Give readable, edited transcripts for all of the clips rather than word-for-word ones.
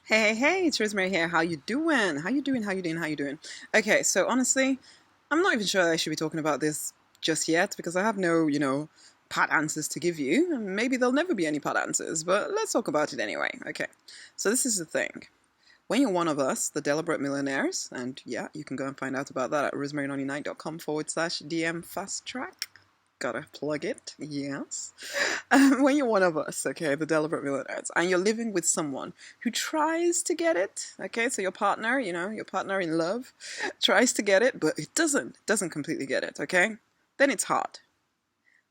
Hey, it's Rosemary here. How you doing? How you doing? Okay, so honestly, I'm not even sure I should be talking about this just yet because I have no, pat answers to give you. And maybe there'll never be any pat answers, but let's talk about it anyway. Okay, so this is the thing. When you're one of us, the Deliberate Millionaires, and yeah, you can go and find out about that at rosemary99.com/DM fast track. Gotta plug it, yes. When you're one of us, okay, the Deliberate Millionaires, and you're living with someone who tries to get it, okay, so your partner, your partner in love, tries to get it, but it doesn't completely get it, okay, then it's hard.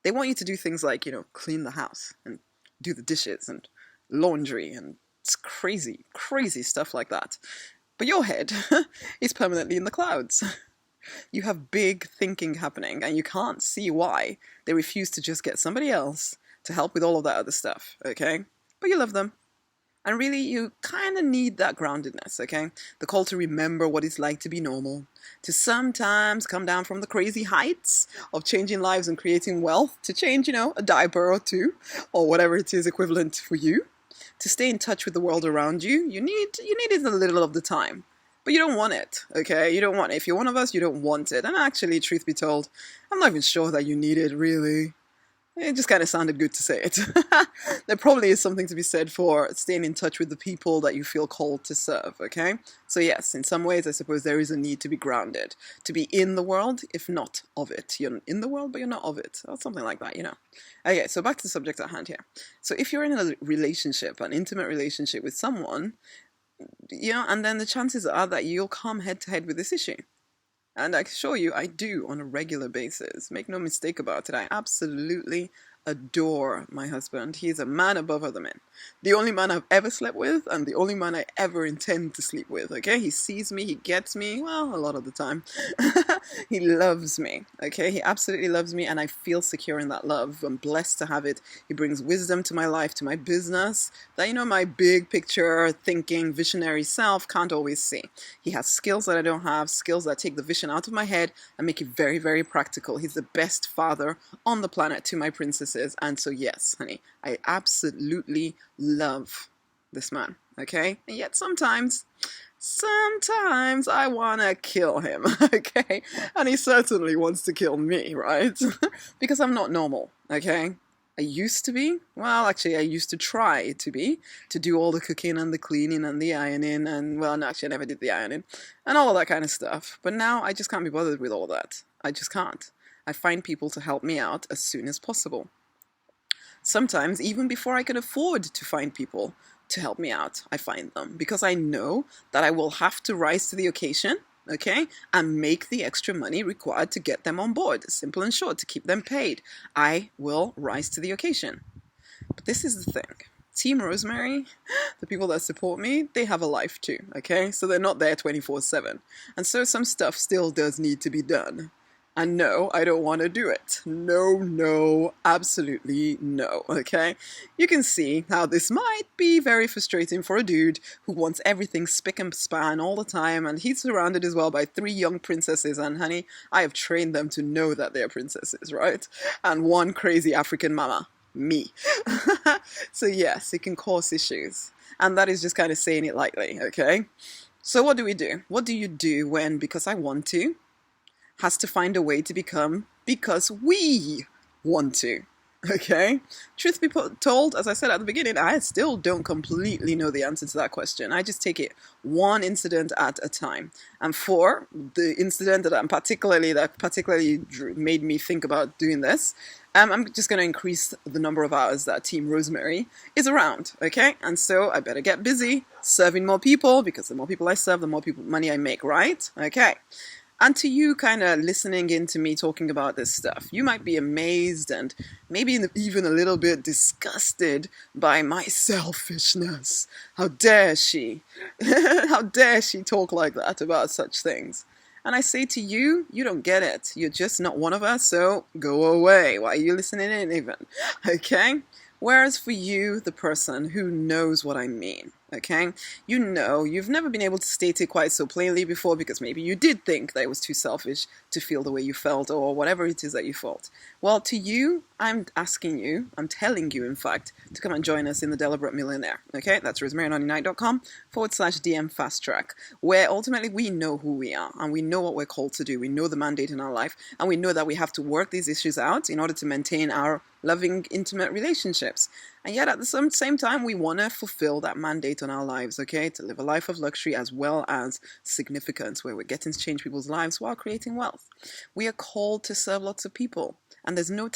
They want you to do things like, clean the house and do the dishes and laundry and it's crazy stuff like that. But your head is permanently in the clouds. You have big thinking happening and you can't see why they refuse to just get somebody else to help with all of that other stuff, okay? But you love them. And really, you kind of need that groundedness, okay? The call to remember what it's like to be normal, to sometimes come down from the crazy heights of changing lives and creating wealth, to change, a diaper or two, or whatever it is equivalent for you. To stay in touch with the world around you, you need it a little of the time. But you don't want it, okay? You don't want it. If you're one of us, you don't want it. And actually, truth be told, I'm not even sure that you need it, really. It just kind of sounded good to say it. There probably is something to be said for staying in touch with the people that you feel called to serve, okay? So yes, in some ways, I suppose there is a need to be grounded, to be in the world, if not of it. You're in the world, but you're not of it, or something like that, Okay, so back to the subject at hand here. So if you're in a relationship, an intimate relationship with someone, and then the chances are that you'll come head to head with this issue. And I assure you, I do on a regular basis. Make no mistake about it. I absolutely adore my husband. He is a man above other men. The only man I've ever slept with and the only man I ever intend to sleep with, okay? He sees me, he gets me, well, a lot of the time. He loves me, okay? He absolutely loves me and I feel secure in that love. I'm blessed to have it. He brings wisdom to my life, to my business, that, my big picture thinking, visionary self can't always see. He has skills that I don't have, skills that take the vision out of my head and make it very, very practical. He's the best father on the planet to my princesses. And so, yes, honey, I absolutely love this man, okay? And yet sometimes I want to kill him, okay? And he certainly wants to kill me, right? Because I'm not normal, okay? I used to be. Well, actually, I used to try to be, to do all the cooking and the cleaning and the ironing and, well, no, actually, I never did the ironing and all of that kind of stuff. But now I just can't be bothered with all that. I just can't. I find people to help me out as soon as possible. Sometimes, even before I can afford to find people to help me out, I find them because I know that I will have to rise to the occasion, okay, and make the extra money required to get them on board. Simple and short, to keep them paid. I will rise to the occasion. But this is the thing. Team Rosemary, the people that support me, they have a life too, okay? So they're not there 24/7. And so some stuff still does need to be done. And no, I don't want to do it. No, absolutely no, okay? You can see how this might be very frustrating for a dude who wants everything spick and span all the time, and he's surrounded as well by 3 young princesses, and honey, I have trained them to know that they're princesses, right? And 1 crazy African mama, me. So yes, it can cause issues. And that is just kind of saying it lightly, okay? So what do we do? What do you do when, because I want to, has to find a way to become because we want to, okay? Truth be told, as I said at the beginning, I still don't completely know the answer to that question. I just take it one incident at a time. And for the incident that particularly made me think about doing this, I'm just going to increase the number of hours that Team Rosemary is around, okay? And so I better get busy serving more people because the more people I serve, the more money I make, right? Okay. And to you kind of listening in to me talking about this stuff, you might be amazed and maybe even a little bit disgusted by my selfishness. How dare she? How dare she talk like that about such things? And I say to you, you don't get it. You're just not one of us, so go away. Why are you listening in even? Okay? Whereas for you, the person who knows what I mean, okay? You know, you've never been able to state it quite so plainly before because maybe you did think that it was too selfish to feel the way you felt or whatever it is that you felt. Well, to you, I'm asking you, I'm telling you, in fact, to come and join us in the Deliberate Millionaire, okay? That's rosemarynonnynight.com/DM Fast Track, where ultimately we know who we are and we know what we're called to do. We know the mandate in our life and we know that we have to work these issues out in order to maintain our loving, intimate relationships. And yet at the same time, we want to fulfill that mandate on our lives, okay? To live a life of luxury as well as significance, where we're getting to change people's lives while creating wealth. We are called to serve lots of people. And there's no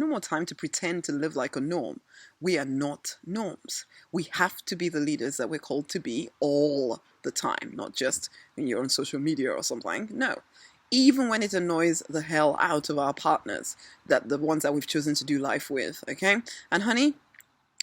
more time to pretend to live like a norm. We are not norms. We have to be the leaders that we're called to be all the time, not just when you're on social media or something. No. Even when it annoys the hell out of our partners, that the ones that we've chosen to do life with, okay? And honey,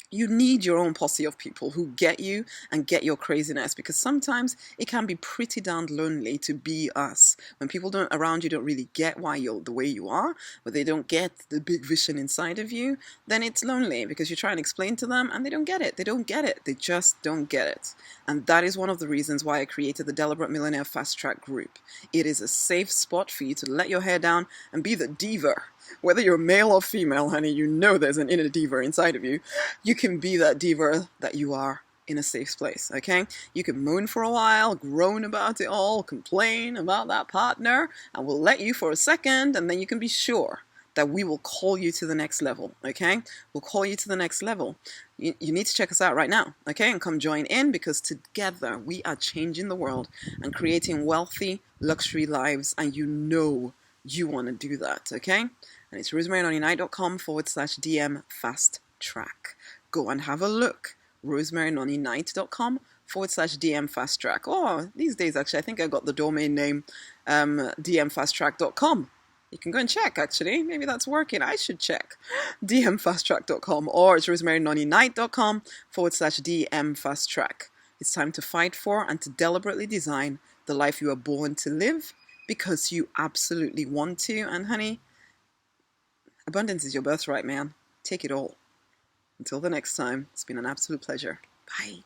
you need your own posse of people who get you and get your craziness, because sometimes it can be pretty darn lonely to be us. When people around you don't really get why you're the way you are, or they don't get the big vision inside of you, then it's lonely because you try and explain to them and they don't get it. They don't get it. They just don't get it. And that is one of the reasons why I created the Deliberate Millionaire Fast Track group. It is a safe spot for you to let your hair down and be the diva. Whether you're male or female, honey, you know there's an inner diva inside of you. You can be that diva that you are in a safe place, okay? You can moan for a while, groan about it all, complain about that partner, and we'll let you for a second, and then you can be sure that we will call you to the next level, okay? We'll call you to the next level. You need to check us out right now, okay? And come join in, because together we are changing the world and creating wealthy, luxury lives, and you know you want to do that, okay? And it's rosemarynonnynight.com/DM Fast Track. Go and have a look. rosemarynonnynight.com/DM Fast Track. Oh, these days, actually, I think I got the domain name dmfasttrack.com. You can go and check, actually. Maybe that's working. I should check. dmfasttrack.com, or it's rosemarynonnynight.com/DM Fast Track. It's time to fight for and to deliberately design the life you are born to live, because you absolutely want to. And honey, abundance is your birthright, man. Take it all. Until the next time, it's been an absolute pleasure. Bye.